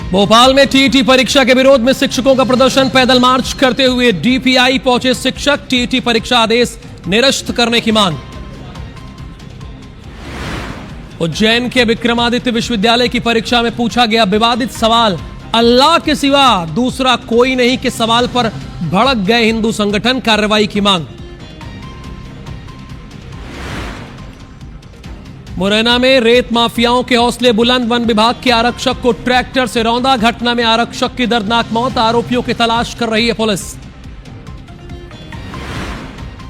भोपाल में टीईटी परीक्षा के विरोध में शिक्षकों का प्रदर्शन। पैदल मार्च करते हुए डीपीआई पहुंचे शिक्षक। टीईटी परीक्षा आदेश निरस्त करने की मांग। उज्जैन के विक्रमादित्य विश्वविद्यालय की परीक्षा में पूछा गया विवादित सवाल, अल्लाह के सिवा दूसरा कोई नहीं के सवाल पर भड़क गए हिंदू संगठन, कार्रवाई की मांग। मुरैना में रेत माफियाओं के हौसले बुलंद, वन विभाग के आरक्षक को ट्रैक्टर से रौंदा। घटना में आरक्षक की दर्दनाक मौत, आरोपियों की तलाश कर रही है पुलिस।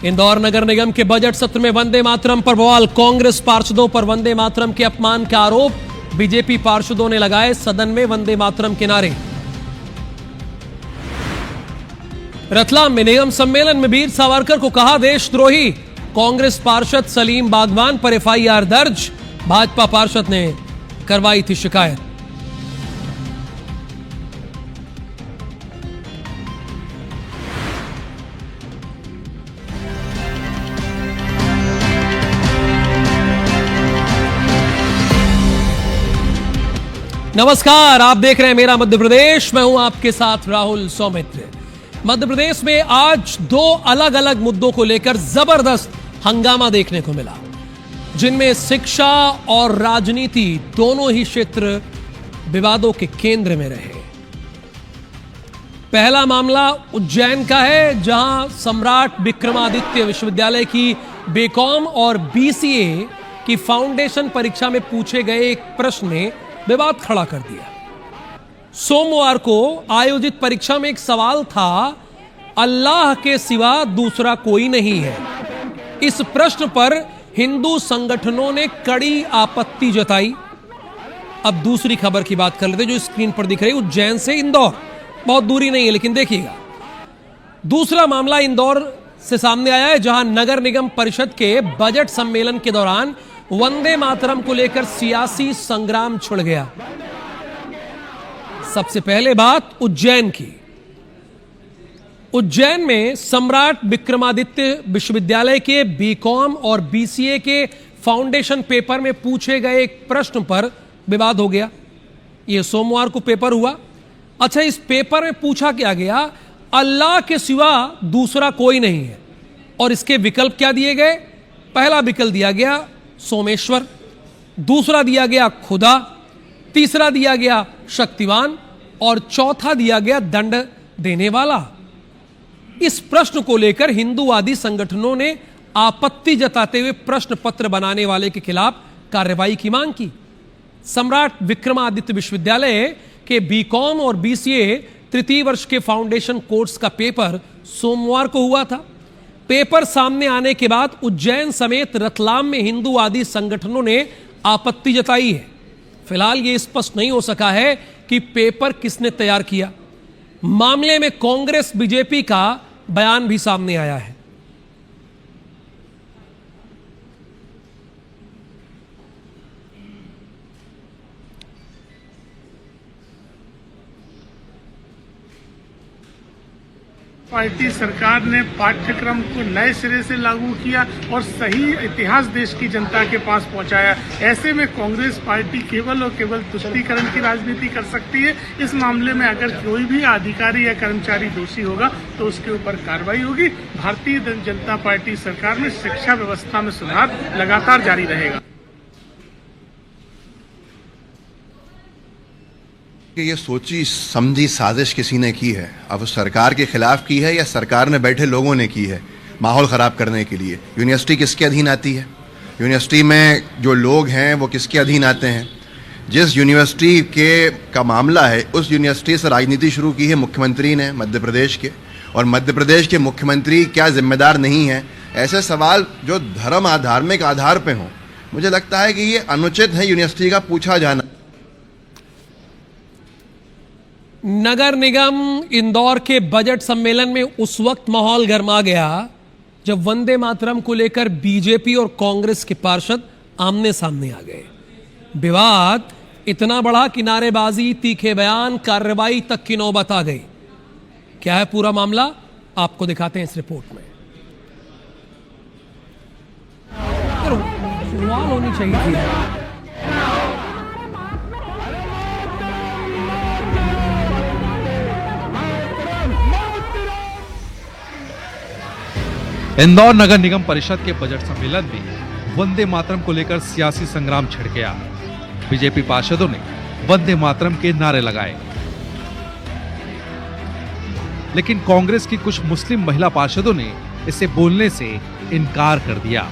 इंदौर नगर निगम के बजट सत्र में वंदे मातरम पर बवाल, कांग्रेस पार्षदों पर वंदे मातरम के अपमान का आरोप। बीजेपी पार्षदों ने लगाए सदन में वंदे मातरम के नारे। रतलाम में निगम सम्मेलन में वीर सावरकर को कहा देशद्रोही, कांग्रेस पार्षद सलीम बागवान पर एफआईआर दर्ज। भाजपा पार्षद ने करवाई थी शिकायत। नमस्कार, आप देख रहे हैं मेरा मध्य प्रदेश। मैं हूं आपके साथ राहुल सौमित्र। मध्य प्रदेश में आज दो अलग अलग मुद्दों को लेकर जबरदस्त हंगामा देखने को मिला, जिनमें शिक्षा और राजनीति दोनों ही क्षेत्र विवादों के केंद्र में रहे। पहला मामला उज्जैन का है, जहां सम्राट विक्रमादित्य विश्वविद्यालय की बीकॉम और बीसीए की फाउंडेशन परीक्षा में पूछे गए एक प्रश्न ने विवाद खड़ा कर दिया। सोमवार को आयोजित परीक्षा में एक सवाल था, अल्लाह के सिवा दूसरा कोई नहीं है। इस प्रश्न पर हिंदू संगठनों ने कड़ी आपत्ति जताई। अब दूसरी खबर की बात कर लेते हैं, जो स्क्रीन पर दिख रही है। उज्जैन से इंदौर बहुत दूरी नहीं है, लेकिन देखिएगा, दूसरा मामला इंदौर से सामने आया है, जहां नगर निगम परिषद के बजट सम्मेलन के दौरान वंदे मातरम को लेकर सियासी संग्राम छिड़ गया। सबसे पहले बात उज्जैन की। उज्जैन में सम्राट विक्रमादित्य विश्वविद्यालय के बीकॉम और बीसीए के फाउंडेशन पेपर में पूछे गए एक प्रश्न पर विवाद हो गया। यह सोमवार को पेपर हुआ। अच्छा, इस पेपर में पूछा क्या गया, अल्लाह के सिवा दूसरा कोई नहीं है, और इसके विकल्प क्या दिए गए। पहला विकल्प दिया गया सोमेश्वर, दूसरा दिया गया खुदा, तीसरा दिया गया शक्तिवान, और चौथा दिया गया दंड देने वाला। इस प्रश्न को लेकर हिंदूवादी संगठनों ने आपत्ति जताते हुए प्रश्न पत्र बनाने वाले के खिलाफ कार्रवाई की मांग की। सम्राट विक्रमादित्य विश्वविद्यालय के बीकॉम और बीसीए तृतीय वर्ष के फाउंडेशन कोर्स का पेपर सोमवार को हुआ था। पेपर सामने आने के बाद उज्जैन समेत रतलाम में हिंदूवादी संगठनों ने आपत्ति जताई है। फिलहाल यह स्पष्ट नहीं हो सका है कि पेपर किसने तैयार किया। मामले में कांग्रेस बीजेपी का बयान भी सामने आया है। पार्टी सरकार ने पाठ्यक्रम को नए सिरे से लागू किया और सही इतिहास देश की जनता के पास पहुंचाया। ऐसे में कांग्रेस पार्टी केवल और केवल तुष्टीकरण की राजनीति कर सकती है। इस मामले में अगर कोई भी अधिकारी या कर्मचारी दोषी होगा तो उसके ऊपर कार्रवाई होगी। भारतीय जनता पार्टी सरकार में शिक्षा व्यवस्था में सुधार लगातार जारी रहेगा। कि ये सोची समझी साजिश किसी ने की है, अब सरकार के खिलाफ की है या सरकार में बैठे लोगों ने की है माहौल ख़राब करने के लिए। यूनिवर्सिटी किसके अधीन आती है? यूनिवर्सिटी में जो लोग हैं वो किसके अधीन आते हैं? जिस यूनिवर्सिटी का मामला है, उस यूनिवर्सिटी से राजनीति शुरू की है मुख्यमंत्री ने मध्य प्रदेश के, और मध्य प्रदेश के मुख्यमंत्री क्या जिम्मेदार नहीं है? ऐसे सवाल जो धर्म धार्मिक आधार पर हों, मुझे लगता है कि ये अनुचित है यूनिवर्सिटी का पूछा जाना। नगर निगम इंदौर के बजट सम्मेलन में उस वक्त माहौल गर्मा गया जब वंदे मातरम को लेकर बीजेपी और कांग्रेस के पार्षद आमने सामने आ गए। विवाद इतना बढ़ा कि नारेबाजी, तीखे बयान, कार्रवाई तक की नौबत आ गई। क्या है पूरा मामला, आपको दिखाते हैं इस रिपोर्ट में। सवाल होनी चाहिए थी। इंदौर नगर निगम परिषद के बजट सम्मेलन में वंदे मातरम को लेकर सियासी संग्राम छिड़ गया। बीजेपी पार्षदों ने वंदे मातरम के नारे लगाए, लेकिन कांग्रेस की कुछ मुस्लिम महिला पार्षदों ने इसे बोलने से इनकार कर दिया।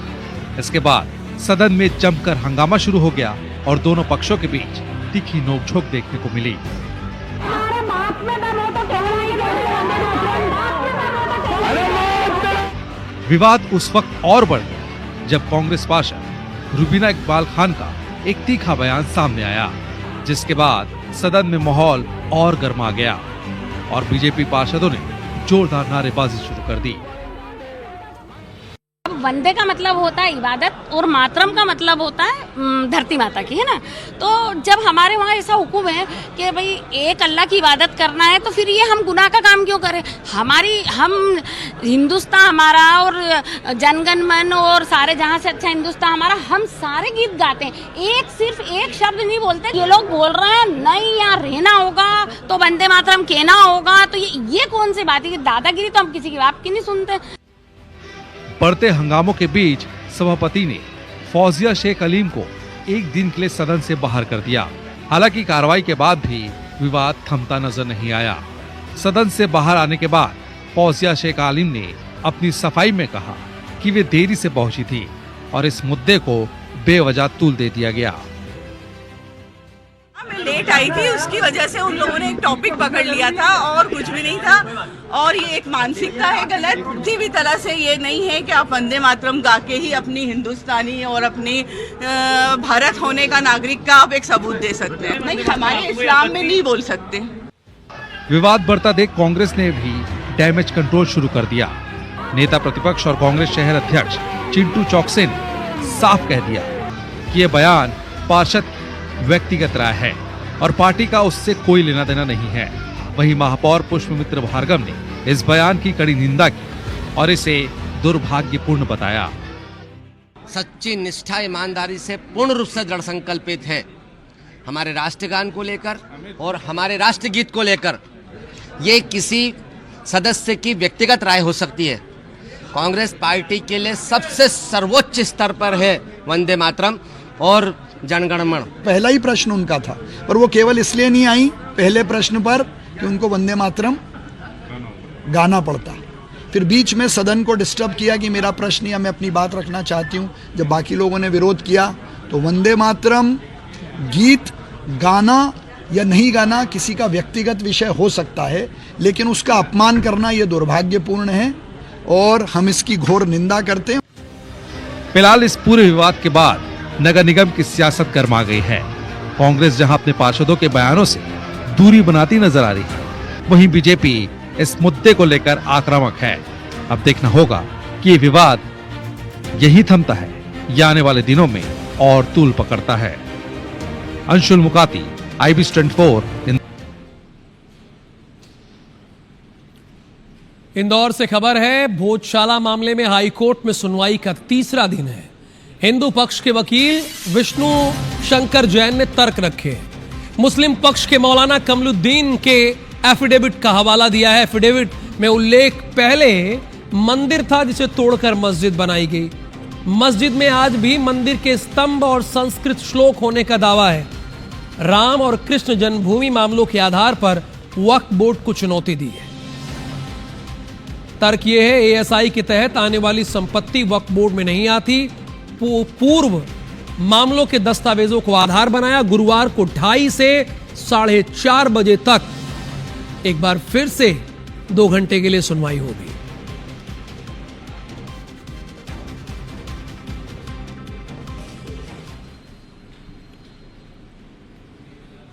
इसके बाद सदन में जमकर हंगामा शुरू हो गया और दोनों पक्षों के बीच तीखी नोकझोंक देखने को मिली। विवाद उस वक्त और बढ़ गया जब कांग्रेस पार्षद रुबीना इकबाल खान का एक तीखा बयान सामने आया, जिसके बाद सदन में माहौल और गर्मा गया और बीजेपी पार्षदों ने जोरदार नारेबाजी शुरू कर दी। वंदे का मतलब होता है इबादत और मातरम का मतलब होता है धरती माता की, है ना। तो जब हमारे वहाँ ऐसा हुक्म है कि भाई एक अल्लाह की इबादत करना है, तो फिर ये हम गुनाह का काम क्यों करें। हम हिंदुस्तान हमारा और जनगण मन और सारे जहाँ से अच्छा हिंदुस्तान हमारा, हम सारे गीत गाते हैं, सिर्फ एक शब्द नहीं बोलते। ये लोग बोल रहे हैं नहीं यहाँ रहना होगा तो वंदे मातरम कहना होगा, तो ये कौन सी बात है। दादागिरी तो हम किसी की बात की नहीं सुनते। बढ़ते हंगामों के बीच सभापति ने फौजिया शेख अलीम को एक दिन के लिए सदन से बाहर कर दिया। हालांकि कार्रवाई के बाद भी विवाद थमता नजर नहीं आया। सदन से बाहर आने के बाद फौजिया शेख अलीम ने अपनी सफाई में कहा कि वे देरी से पहुंची थी और इस मुद्दे को बेवजह तूल दे दिया गया। मैं लेट आई थी, उसकी वजह से उन लोगों ने एक टॉपिक पकड़ लिया था और कुछ भी नहीं था। और ये एक मानसिकता है गलत, किसी भी तरह से ये नहीं है कि आप वंदे मातरम गा के ही अपनी हिंदुस्तानी और अपनी भारत होने का नागरिक का आप एक सबूत दे सकते हैं। नहीं, हमारे इस्लाम में नहीं बोल सकते। विवाद बढ़ता देख कांग्रेस ने भी डैमेज कंट्रोल शुरू कर दिया। नेता प्रतिपक्ष और कांग्रेस शहर अध्यक्ष चिंटू चौकसे ने साफ कह दिया कि यह बयान पार्षद व्यक्तिगत राय है और पार्टी का उससे कोई लेना देना नहीं है। वहीं महापौर पुष्पमित्र भार्गव ने इस बयान की कड़ी निंदा की और इसे दुर्भाग्यपूर्ण बताया। सच्ची निष्ठा ईमानदारी से पूर्ण रूप से दृढ़ संकल्पित है हमारे राष्ट्रगान को लेकर और हमारे राष्ट्रगीत को लेकर। ये किसी सदस्य की व्यक्तिगत राय हो सकती है, कांग्रेस पार्टी के लिए सबसे सर्वोच्च स्तर पर है वंदे मातरम और जनगणमन। पहला ही प्रश्न उनका था, पर वो केवल इसलिए नहीं आई पहले प्रश्न पर कि उनको वंदे मातरम गाना पड़ता। फिर बीच में सदन को डिस्टर्ब किया कि मेरा प्रश्न या मैं अपनी बात रखना चाहती हूँ। जब बाकी लोगों ने विरोध किया तो वंदे मातरम गीत गाना या नहीं गाना किसी का व्यक्तिगत विषय हो सकता है, लेकिन उसका अपमान करना यह दुर्भाग्यपूर्ण है और हम इसकी घोर निंदा करते हैं। फिलहाल इस पूरे विवाद के बाद नगर निगम की सियासत गर्मा गई है। कांग्रेस जहां अपने पार्षदों के बयानों से दूरी बनाती नजर आ रही है, वहीं बीजेपी इस मुद्दे को लेकर आक्रामक है। अब देखना होगा कि ये विवाद यही थमता है या आने वाले दिनों में और तूल पकड़ता है। अंशुल मुकाती, IBC 24। इंदौर से खबर है, भोजशाला मामले में हाईकोर्ट में सुनवाई का तीसरा दिन है। हिंदू पक्ष के वकील विष्णु शंकर जैन ने तर्क रखे। मुस्लिम पक्ष के मौलाना कमलुद्दीन के एफिडेविट का हवाला दिया है। एफिडेविट में उल्लेख पहले मंदिर था जिसे तोड़कर मस्जिद बनाई गई। मस्जिद में आज भी मंदिर के स्तंभ और संस्कृत श्लोक होने का दावा है। राम और कृष्ण जन्मभूमि मामलों के आधार पर वक्फ बोर्ड को चुनौती दी है। तर्क यह है, ASI के तहत आने वाली संपत्ति वक्फ बोर्ड में नहीं आती। पूर्व मामलों के दस्तावेजों को आधार बनाया। गुरुवार को 2:30 से 4:30 बजे तक एक बार फिर से 2 घंटे के लिए सुनवाई होगी।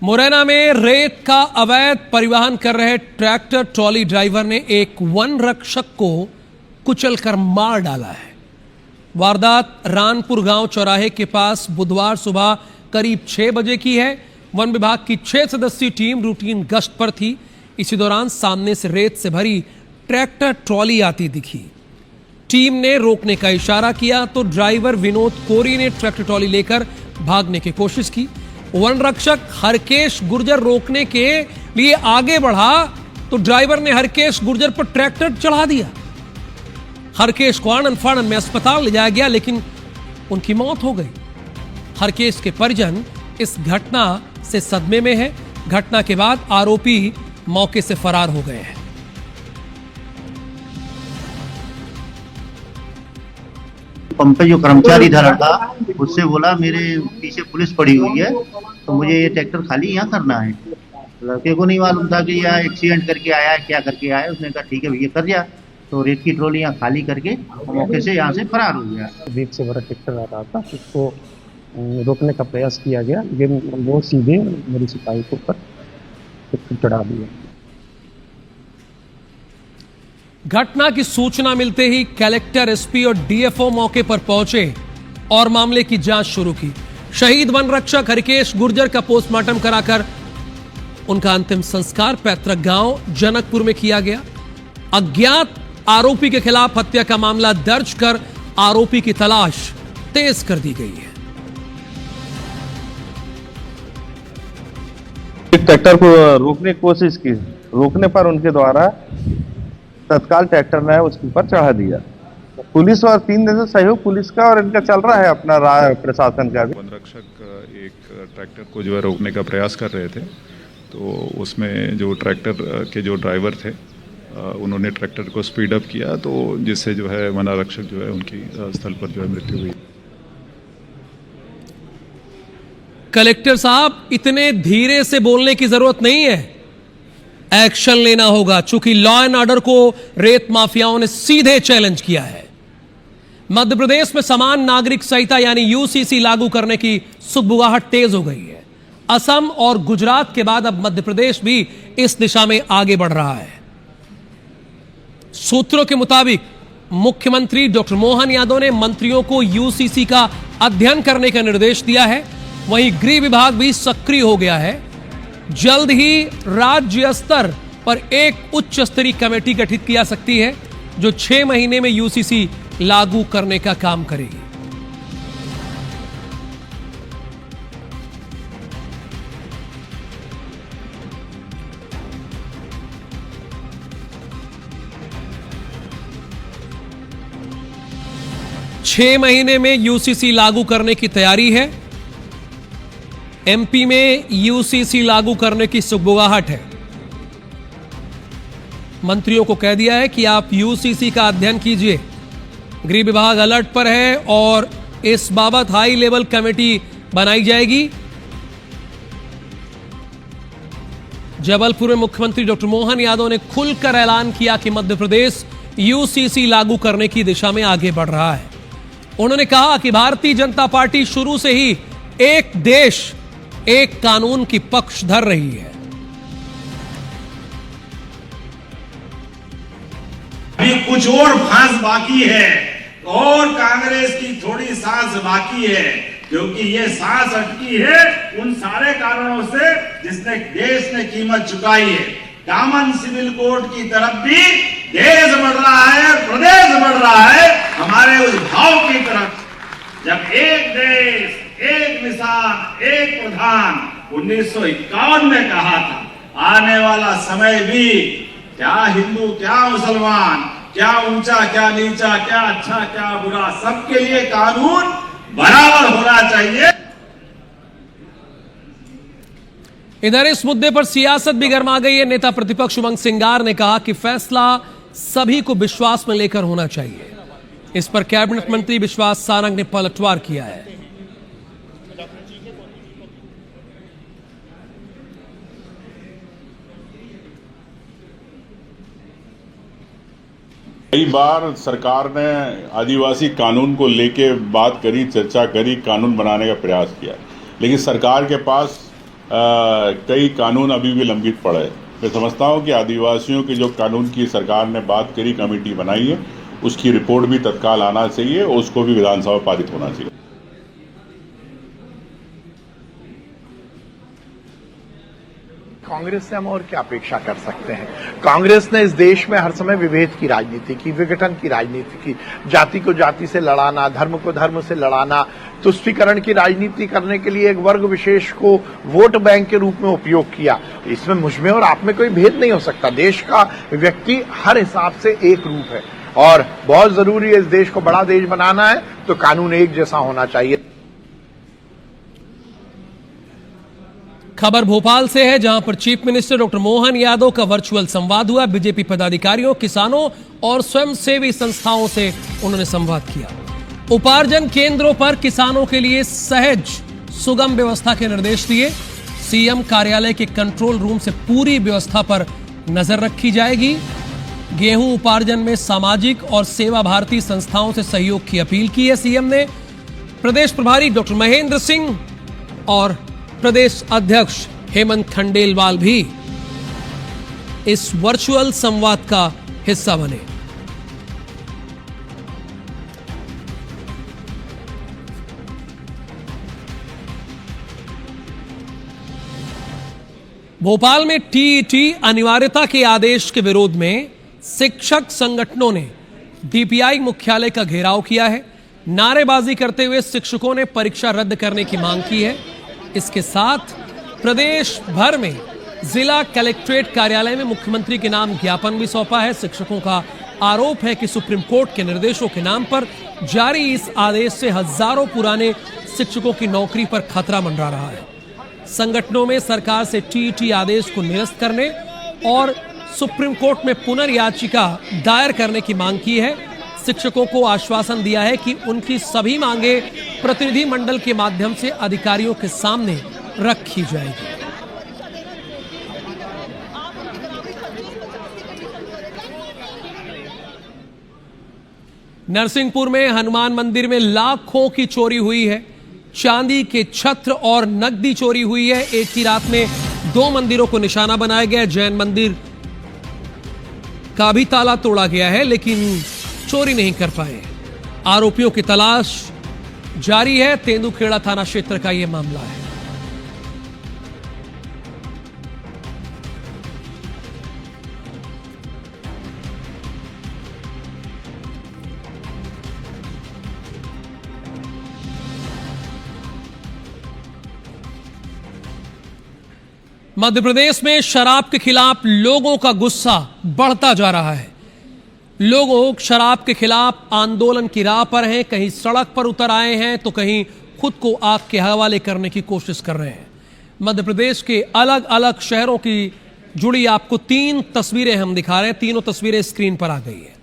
मुरैना में रेत का अवैध परिवहन कर रहे ट्रैक्टर ट्रॉली ड्राइवर ने एक वन रक्षक को कुचलकर मार डाला है। वारदात रानपुर गांव चौराहे के पास बुधवार सुबह करीब 6 बजे की है। वन विभाग की 6 सदस्यीय टीम रूटीन गश्त पर थी। इसी दौरान सामने से रेत से भरी ट्रैक्टर ट्रॉली आती दिखी। टीम ने रोकने का इशारा किया तो ड्राइवर विनोद कोरी ने ट्रैक्टर ट्रॉली लेकर भागने की कोशिश की। वन रक्षक हरकेश गुर्जर रोकने के लिए आगे बढ़ा तो ड्राइवर ने हरकेश गुर्जर पर ट्रैक्टर चढ़ा दिया। हरकेश को आनंद फानन में अस्पताल ले जाया गया, लेकिन उनकी मौत हो गई। हरकेश के परिजन इस घटना से सदमे में है। घटना के बाद आरोपी मौके से फरार हो गए हैं। पंप पे जो कर्मचारी धरा था उससे बोला मेरे पीछे पुलिस पड़ी हुई है तो मुझे ये ट्रैक्टर खाली यहाँ करना है। लड़के को नहीं मालूम था कि यह एक्सीडेंट करके आया है, क्या करके आया है। उसने कहा ठीक है भैया कर जा, तो रेत की ट्रॉली यहाँ खाली करके मौके से यहाँ से फरार हो गया। रेत से भरा ट्रैक्टर आ रहा था, उसको रोकने का प्रयास किया गया, लेकिन वो सीधे मेरे सिपाही के ऊपर चढ़ा दिया। घटना की सूचना मिलते ही कलेक्टर, एसपी और डीएफओ मौके पर पहुंचे और मामले की जांच शुरू की। शहीद वन रक्षक हरकेश गुर्जर का पोस्टमार्टम कराकर उनका अंतिम संस्कार पैतृक गांव जनकपुर में किया गया। अज्ञात आरोपी के खिलाफ हत्या का मामला दर्ज कर आरोपी की तलाश तेज कर दी गई है। ट्रैक्टर को रोकने की कोशिश की, रोकने पर उनके द्वारा तत्काल ट्रैक्टर ने उसके ऊपर चढ़ा दिया। पुलिस और 3 दिन से सहयोग पुलिस का और इनका चल रहा है, अपना प्रशासन का भी। वन रक्षक एक ट्रैक्टर को जो है रोकने का प्रयास कर रहे थे, तो उसमें जो ट्रैक्टर के जो ड्राइवर थे उन्होंने ट्रैक्टर को स्पीड अप किया, तो जिससे जो है वन रक्षक जो है उनकी स्थल पर जो है मृत्यु हुई। कलेक्टर साहब, इतने धीरे से बोलने की जरूरत नहीं है, एक्शन लेना होगा। चूंकि लॉ एंड ऑर्डर को रेत माफियाओं ने सीधे चैलेंज किया है। मध्य प्रदेश में समान नागरिक संहिता यानी यूसीसी लागू करने की सुगबुगाहट तेज हो गई है। असम और गुजरात के बाद अब मध्य प्रदेश भी इस दिशा में आगे बढ़ रहा है। सूत्रों के मुताबिक मुख्यमंत्री डॉक्टर मोहन यादव ने मंत्रियों को यूसीसी का अध्ययन करने का निर्देश दिया है। वहीं गृह विभाग भी सक्रिय हो गया है। जल्द ही राज्य स्तर पर एक उच्च स्तरीय कमेटी गठित की जा सकती है जो 6 महीने में यूसीसी लागू करने का काम करेगी। छह महीने में यूसीसी लागू करने की तैयारी है। एमपी में यूसीसी लागू करने की सुगबुगाहट है। मंत्रियों को कह दिया है कि आप यूसीसी का अध्ययन कीजिए। गृह विभाग अलर्ट पर है और इस बाबत हाई लेवल कमेटी बनाई जाएगी। जबलपुर में मुख्यमंत्री डॉक्टर मोहन यादव ने खुलकर ऐलान किया कि मध्य प्रदेश यूसीसी लागू करने की दिशा में आगे बढ़ रहा है। उन्होंने कहा कि भारतीय जनता पार्टी शुरू से ही एक देश एक कानून की पक्षधर रही है। अभी कुछ और फांस बाकी है और कांग्रेस की थोड़ी सांस बाकी है, क्योंकि ये सांस अटकी है उन सारे कारणों से जिसने देश ने कीमत चुकाई है। कॉमन सिविल कोड की तरफ भी देश बढ़ रहा है, प्रदेश बढ़ रहा है हमारे उस भाव की तरफ। जब एक देश एक निशान एक प्रधान 1951 में कहा था, आने वाला समय भी क्या हिंदू क्या मुसलमान, क्या ऊंचा क्या नीचा, क्या अच्छा क्या बुरा, सबके लिए कानून बराबर होना चाहिए। इधर इस मुद्दे पर सियासत भी गर्मा गई है। नेता प्रतिपक्ष उमंग सिंगार ने कहा कि फैसला सभी को विश्वास में लेकर होना चाहिए। इस पर कैबिनेट मंत्री विश्वास सारंग ने पलटवार किया है। कई बार सरकार ने आदिवासी कानून को लेके बात करी, चर्चा करी, कानून बनाने का प्रयास किया, लेकिन सरकार के पास कई कानून अभी भी लंबित पड़े हैं। मैं समझता हूं कि आदिवासियों के जो कानून की सरकार ने बात करी, कमेटी बनाई है, उसकी रिपोर्ट भी तत्काल आना चाहिए और उसको भी विधानसभा पारित होना चाहिए। कांग्रेस से हम और क्या अपेक्षा कर सकते हैं। कांग्रेस ने इस देश में हर समय विभेद की राजनीति की, विघटन की राजनीति की, जाति को जाति से लड़ाना, धर्म को धर्म से लड़ाना, तुष्टीकरण की राजनीति करने के लिए एक वर्ग विशेष को वोट बैंक के रूप में उपयोग किया। इसमें मुझ में और आप में कोई भेद नहीं हो सकता। देश का व्यक्ति हर हिसाब से एक रूप है। और बहुत जरूरी है, इस देश को बड़ा देश बनाना है तो कानून एक जैसा होना चाहिए। खबर भोपाल से है, जहां पर chief minister doctor Mohan Yadav का वर्चुअल संवाद हुआ। बीजेपी पदाधिकारियों, किसानों और स्वयंसेवी संस्थाओं से उन्होंने संवाद किया। उपार्जन केंद्रों पर किसानों के लिए सहज सुगम व्यवस्था के निर्देश दिए। सीएम कार्यालय के कंट्रोल रूम से पूरी व्यवस्था पर नजर रखी जाएगी। गेहूं उपार्जन में सामाजिक और सेवा भारती संस्थाओं से सहयोग की अपील की है सीएम ने। प्रदेश प्रभारी डॉक्टर महेंद्र सिंह और प्रदेश अध्यक्ष हेमंत खंडेलवाल भी इस वर्चुअल संवाद का हिस्सा बने। भोपाल में टीईटी अनिवार्यता के आदेश के विरोध में शिक्षक संगठनों ने डीपीआई मुख्यालय का घेराव किया है। नारेबाजी करते हुए शिक्षकों ने परीक्षा रद्द करने की मांग की है। इसके साथ प्रदेश भर में जिला कलेक्ट्रेट कार्यालय में मुख्यमंत्री के नाम ज्ञापन भी सौंपा है। शिक्षकों का आरोप है कि सुप्रीम कोर्ट के निर्देशों के नाम पर जारी इस आदेश से हजारों पुराने शिक्षकों की नौकरी पर खतरा मंडरा रहा है। संगठनों में सरकार से टीईटी आदेश को निरस्त करने और सुप्रीम कोर्ट में पुनर्याचिका दायर करने की मांग की है। शिक्षकों को आश्वासन दिया है कि उनकी सभी मांगे प्रतिनिधि मंडल के माध्यम से अधिकारियों के सामने रखी जाएगी। नरसिंहपुर में हनुमान मंदिर में लाखों की चोरी हुई है। चांदी के छत्र और नकदी चोरी हुई है। एक ही रात में 2 मंदिरों को निशाना बनाया गया। जैन मंदिर का भी ताला तोड़ा गया है, लेकिन चोरी नहीं कर पाए। आरोपियों की तलाश जारी है। तेंदुखेड़ा थाना क्षेत्र का यह मामला है। मध्य प्रदेश में शराब के खिलाफ लोगों का गुस्सा बढ़ता जा रहा है। लोग शराब के खिलाफ आंदोलन की राह पर हैं, कहीं सड़क पर उतर आए हैं तो कहीं खुद को आग के हवाले करने की कोशिश कर रहे हैं। मध्य प्रदेश के अलग अलग शहरों की जुड़ी आपको 3 तस्वीरें हम दिखा रहे हैं। तीनों तस्वीरें स्क्रीन पर आ गई है।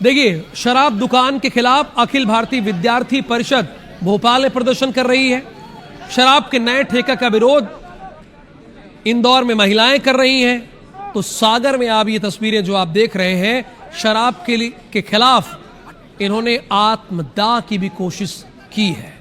देखिए, शराब दुकान के खिलाफ अखिल भारतीय विद्यार्थी परिषद भोपाल में प्रदर्शन कर रही है। शराब के नए ठेका का विरोध इंदौर में महिलाएं कर रही हैं। तो सागर में आप ये तस्वीरें जो आप देख रहे हैं, शराब के खिलाफ इन्होंने आत्मदाह की भी कोशिश की है।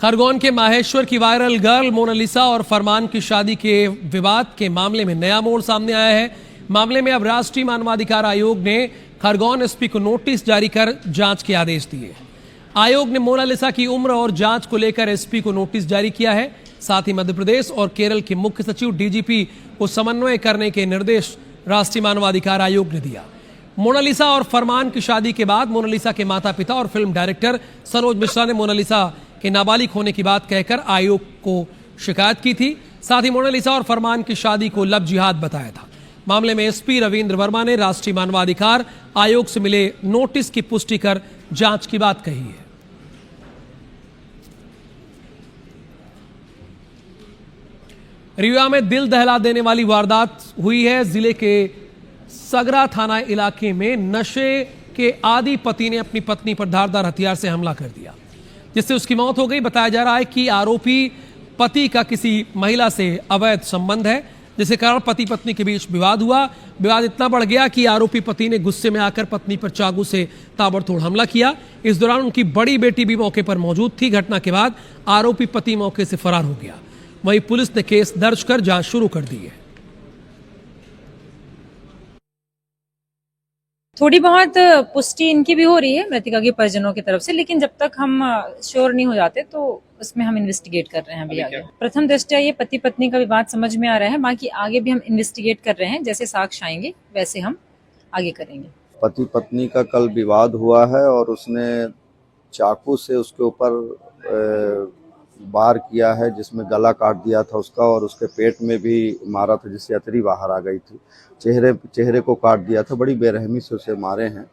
खरगोन के माहेश्वर की वायरल गर्ल मोनालिसा और फरमान की शादी के विवाद के मामले में नया मोड़ सामने आया है। मामले में अब राष्ट्रीय मानवाधिकार आयोग ने खरगोन एसपी को नोटिस जारी कर जांच के आदेश दिए। आयोग ने मोनालिसा की उम्र और जांच को लेकर एसपी को नोटिस जारी किया है। साथ ही मध्य प्रदेश और केरल के मुख्य सचिव डीजीपी को समन्वय करने के निर्देश राष्ट्रीय मानवाधिकार आयोग ने दिया। मोनालिसा और फरमान की शादी के बाद मोनालिसा के माता पिता और फिल्म डायरेक्टर सरोज मिश्रा ने मोनालिसा के नाबालिग होने की बात कहकर आयोग को शिकायत की थी। साथ ही मोनालिसा और फरमान की शादी को लव जिहाद बताया था। मामले में एसपी रविंद्र वर्मा ने राष्ट्रीय मानवाधिकार आयोग से मिले नोटिस की पुष्टि कर जांच की बात कही है। रीवा में दिल दहला देने वाली वारदात हुई है। जिले के सगरा थाना इलाके में नशे के आदी पति ने अपनी पत्नी पर धारदार हथियार से हमला कर दिया, जिससे उसकी मौत हो गई। बताया जा रहा है कि आरोपी पति का किसी महिला से अवैध संबंध है, जिसके कारण पति पत्नी के बीच विवाद हुआ। विवाद इतना बढ़ गया कि आरोपी पति ने गुस्से में आकर पत्नी पर चाकू से ताबड़तोड़ हमला किया। इस दौरान उनकी बड़ी बेटी भी मौके पर मौजूद थी। घटना के बाद आरोपी पति मौके से फरार हो गया। वहीं पुलिस ने केस दर्ज कर जांच शुरू कर दी है। थोड़ी बहुत पुष्टि इनकी भी हो रही है मृतिका के परिजनों की तरफ से, लेकिन जब तक हम श्योर नहीं हो जाते तो उसमें हम इन्वेस्टिगेट कर रहे हैं अभी आगे। प्रथम दृष्टया ये पति पत्नी का विवाद समझ में आ रहा है, बाकी आगे भी हम इन्वेस्टिगेट कर रहे हैं। जैसे साक्ष्य आएंगे वैसे हम आगे करेंगे। पति पत्नी का कल विवाद हुआ है और उसने चाकू से उसके ऊपर वार किया है, जिसमें गला काट दिया था उसका और उसके पेट में भी मारा था, जिससे अतरी बाहर आ गई थी। चेहरे को काट दिया था, बड़ी बेरहमी से उसे मारे हैं।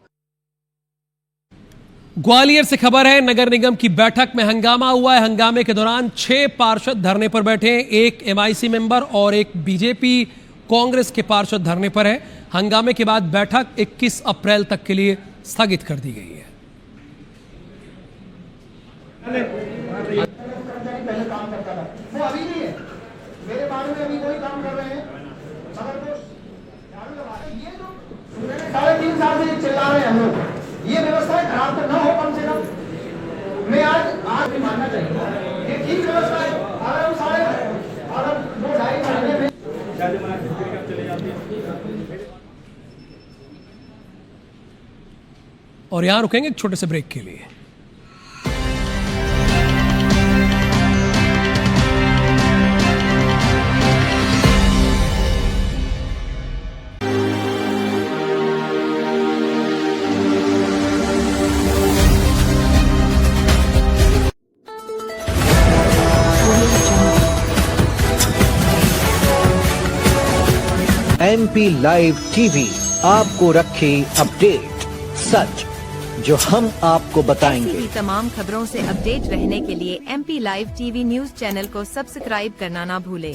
ग्वालियर से खबर है, नगर निगम की बैठक में हंगामा हुआ है। हंगामे के दौरान 6 पार्षद धरने पर बैठे हैं, एक एमआईसी मेंबर और एक बीजेपी कांग्रेस के पार्षद धरने पर है। हंगामे के बाद बैठक 21 अप्रैल तक के लिए स्थगित कर दी गई है। वो अभी नहीं है, मेरे बारे में अभी कोई काम कर रहे हैं, ये जो 3.5 साल से चिल्ला रहे हैं हम लोग, ये व्यवस्था खराब तो ना हो कम से कम। मैं आज भी मानना चाहिए ये ठीक व्यवस्था है। अगर हम सारे अगर 2-2.5 महीने में और यहां रुकेंगे एक छोटे से ब्रेक के लिए। MP लाइव टीवी आपको रखे अपडेट, सच जो हम आपको बताएंगे। ऐसी ही तमाम खबरों से अपडेट रहने के लिए MP live TV news channel को सब्सक्राइब करना ना भूलें।